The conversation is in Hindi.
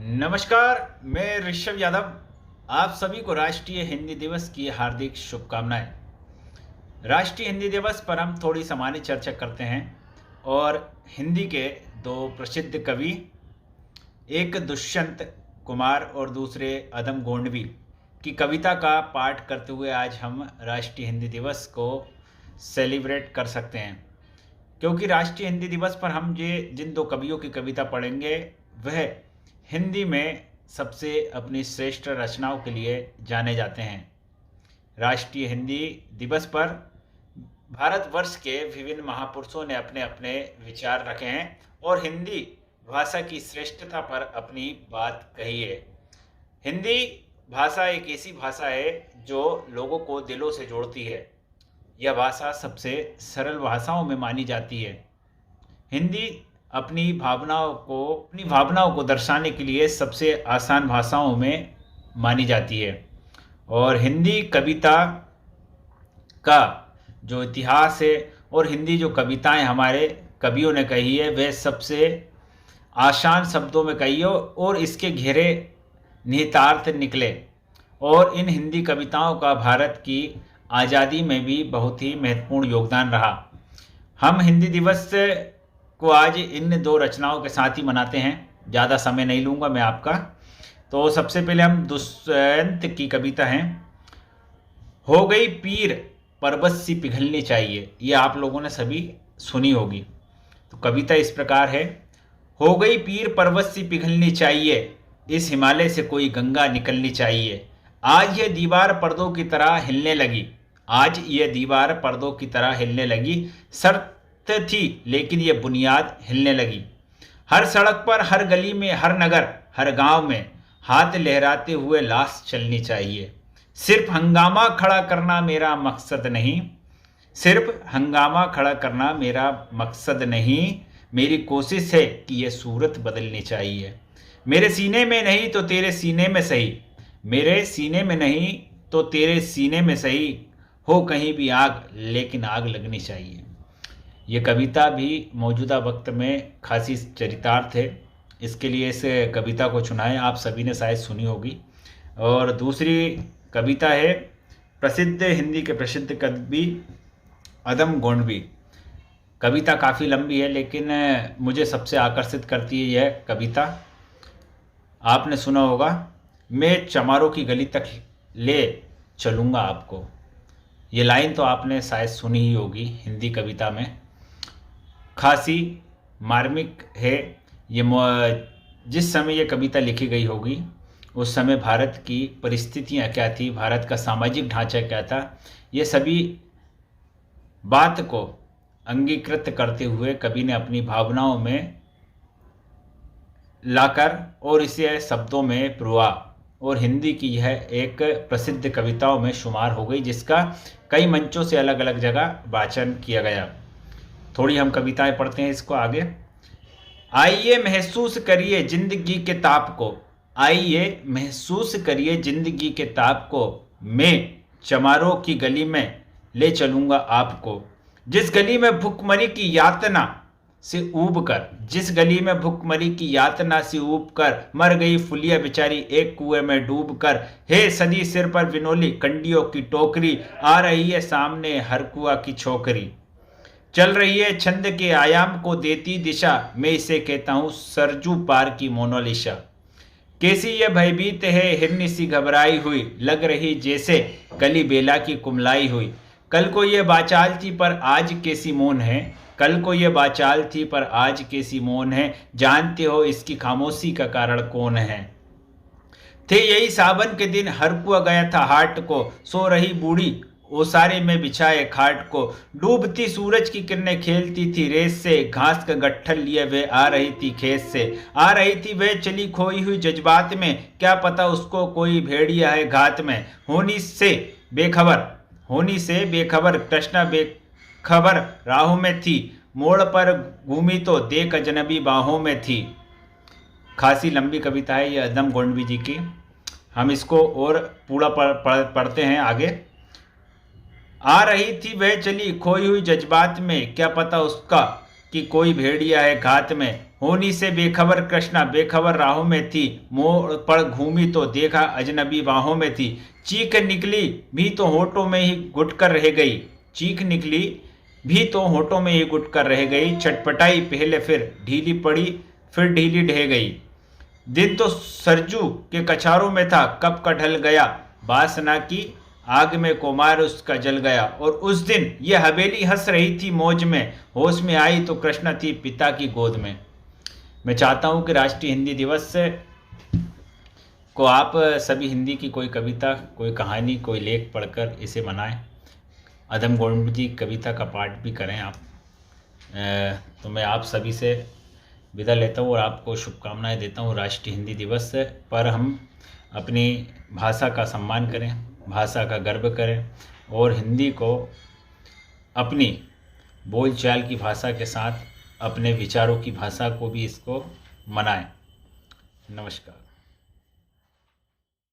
नमस्कार। मैं ऋषभ यादव। आप सभी को राष्ट्रीय हिंदी दिवस की हार्दिक शुभकामनाएं। राष्ट्रीय हिंदी दिवस पर हम थोड़ी सामान्य चर्चा करते हैं और हिंदी के दो प्रसिद्ध कवि, एक दुष्यंत कुमार और दूसरे अदम गोंडवी की कविता का पाठ करते हुए आज हम राष्ट्रीय हिंदी दिवस को सेलिब्रेट कर सकते हैं। क्योंकि राष्ट्रीय हिंदी दिवस पर हम ये जिन दो कवियों की कविता पढ़ेंगे वह हिंदी में सबसे अपनी श्रेष्ठ रचनाओं के लिए जाने जाते हैं। राष्ट्रीय हिंदी दिवस पर भारतवर्ष के विभिन्न महापुरुषों ने अपने अपने विचार रखे हैं और हिंदी भाषा की श्रेष्ठता पर अपनी बात कही है। हिंदी भाषा एक ऐसी भाषा है जो लोगों को दिलों से जोड़ती है। यह भाषा सबसे सरल भाषाओं में मानी जाती है। हिंदी अपनी भावनाओं को दर्शाने के लिए सबसे आसान भाषाओं में मानी जाती है। और हिंदी कविता का जो इतिहास है और हिंदी जो कविताएं हमारे कवियों ने कही है वह सबसे आसान शब्दों में कही हो और इसके गहरे निहितार्थ निकले। और इन हिंदी कविताओं का भारत की आज़ादी में भी बहुत ही महत्वपूर्ण योगदान रहा। हम हिंदी दिवस को आज इन दो रचनाओं के साथ ही मनाते हैं। ज़्यादा समय नहीं लूँगा मैं आपका। तो सबसे पहले हम दुष्यंत की कविता है, हो गई पीर पर्वत सी पिघलनी चाहिए। ये आप लोगों ने सभी सुनी होगी। तो कविता इस प्रकार है, हो गई पीर पर्वत सी पिघलनी चाहिए, इस हिमालय से कोई गंगा निकलनी चाहिए। आज ये दीवार पर्दों की तरह हिलने लगी, आज ये दीवार पर्दों की तरह हिलने लगी। शर्त थी लेकिन ये बुनियाद हिलने लगी। हर सड़क पर, हर गली में, हर नगर, हर गांव में हाथ लहराते हुए लाश चलनी चाहिए। सिर्फ हंगामा खड़ा करना मेरा मकसद नहीं, सिर्फ हंगामा खड़ा करना मेरा मकसद नहीं, मेरी कोशिश है कि ये सूरत बदलनी चाहिए। मेरे सीने में नहीं तो तेरे सीने में सही, मेरे सीने में नहीं तो तेरे सीने में सही, हो कहीं भी आग लेकिन आग लगनी चाहिए। ये कविता भी मौजूदा वक्त में खासी चरितार्थ है, इसके लिए इस कविता को चुना है। आप सभी ने शायद सुनी होगी। और दूसरी कविता है प्रसिद्ध हिंदी के प्रसिद्ध कवि अदम गोंडवी। कविता काफ़ी लंबी है लेकिन मुझे सबसे आकर्षित करती है यह कविता। आपने सुना होगा, मैं चमारों की गली तक ले चलूँगा आपको। ये लाइन तो आपने शायद सुनी ही होगी। हिंदी कविता में खासी मार्मिक है। ये जिस समय ये कविता लिखी गई होगी उस समय भारत की परिस्थितियाँ क्या थी, भारत का सामाजिक ढांचा क्या था, ये सभी बात को अंगीकृत करते हुए कवि ने अपनी भावनाओं में लाकर और इसे शब्दों में पिरोआ और हिंदी की यह एक प्रसिद्ध कविताओं में शुमार हो गई, जिसका कई मंचों से अलग अलग जगह वाचन किया गया। थोड़ी हम कविताएं पढ़ते हैं इसको आगे। आइए महसूस करिए जिंदगी के ताप को, आइए महसूस करिए जिंदगी के ताप को, मैं चमारों की गली में ले चलूँगा आपको। जिस गली में भुखमरी की यातना से ऊब कर, जिस गली में भुखमरी की यातना से ऊब कर मर गई फुलिया बेचारी एक कुएं में डूब कर। हे सदी सिर पर विनोली कंडियों की टोकरी, आ रही है सामने हर कुआ की छोकरी। चल रही है छंद के आयाम को देती दिशा, मैं इसे कहता हूँ सरजू पार की मोनालिसा। कैसी ये भयभीत है हिरनी सी घबराई हुई, लग रही जैसे कली बेला की कुमलाई हुई। कल को ये बाचाल थी पर आज कैसी मौन है, कल को ये बाचाल थी पर आज कैसी मौन है। जानते हो इसकी खामोशी का कारण कौन है। थे यही सावन के दिन हर कुआ गया था हाट को, सो रही बूढ़ी ओसारे में बिछाए खाट को। डूबती सूरज की किरणें खेलती थी रेस से, घास का गट्ठल लिए वे आ रही थी खेत से। आ रही थी वे चली खोई हुई जज्बात में, क्या पता उसको कोई भेड़िया है घात में। होनी से बेखबर कृष्णा बेखबर राहों में थी, मोड़ पर घूमी तो देख अजनबी बाहों में थी। खासी लंबी कविता है ये अदम गोंडवी जी की। हम इसको और पूरा पढ़ते हैं आगे। आ रही थी वह चली खोई हुई जज्बात में, क्या पता उसका कि कोई भेड़िया है घात में, होनी से बेखबर कृष्णा बेखबर राहों में थी, मोड़ पर घूमी तो देखा अजनबी बाहों में थी, चीख निकली भी तो होठों में ही घुट कर रह गई, चीख निकली भी तो होठों में ही घुट कर रह गई, चटपटाई पहले फिर ढीली पड़ी फिर ढीली ढह गई। दिन तो सरजू के कछारों में था, कब का ढल गया, वासना की आग में कुमार उसका जल गया। और उस दिन यह हवेली हंस रही थी मौज में, होश में आई तो कृष्णा थी पिता की गोद में। मैं चाहता हूं कि राष्ट्रीय हिंदी दिवस को आप सभी हिंदी की कोई कविता, कोई कहानी, कोई लेख पढ़कर इसे मनाएं। अधम गोविंद जी कविता का पाठ भी करें आप। तो मैं आप सभी से विदा लेता हूँ और आपको शुभकामनाएं देता हूँ। राष्ट्रीय हिंदी दिवस पर हम अपनी भाषा का सम्मान करें, भाषा का गर्व करें और हिंदी को अपनी बोलचाल की भाषा के साथ अपने विचारों की भाषा को भी इसको मनाएं। नमस्कार।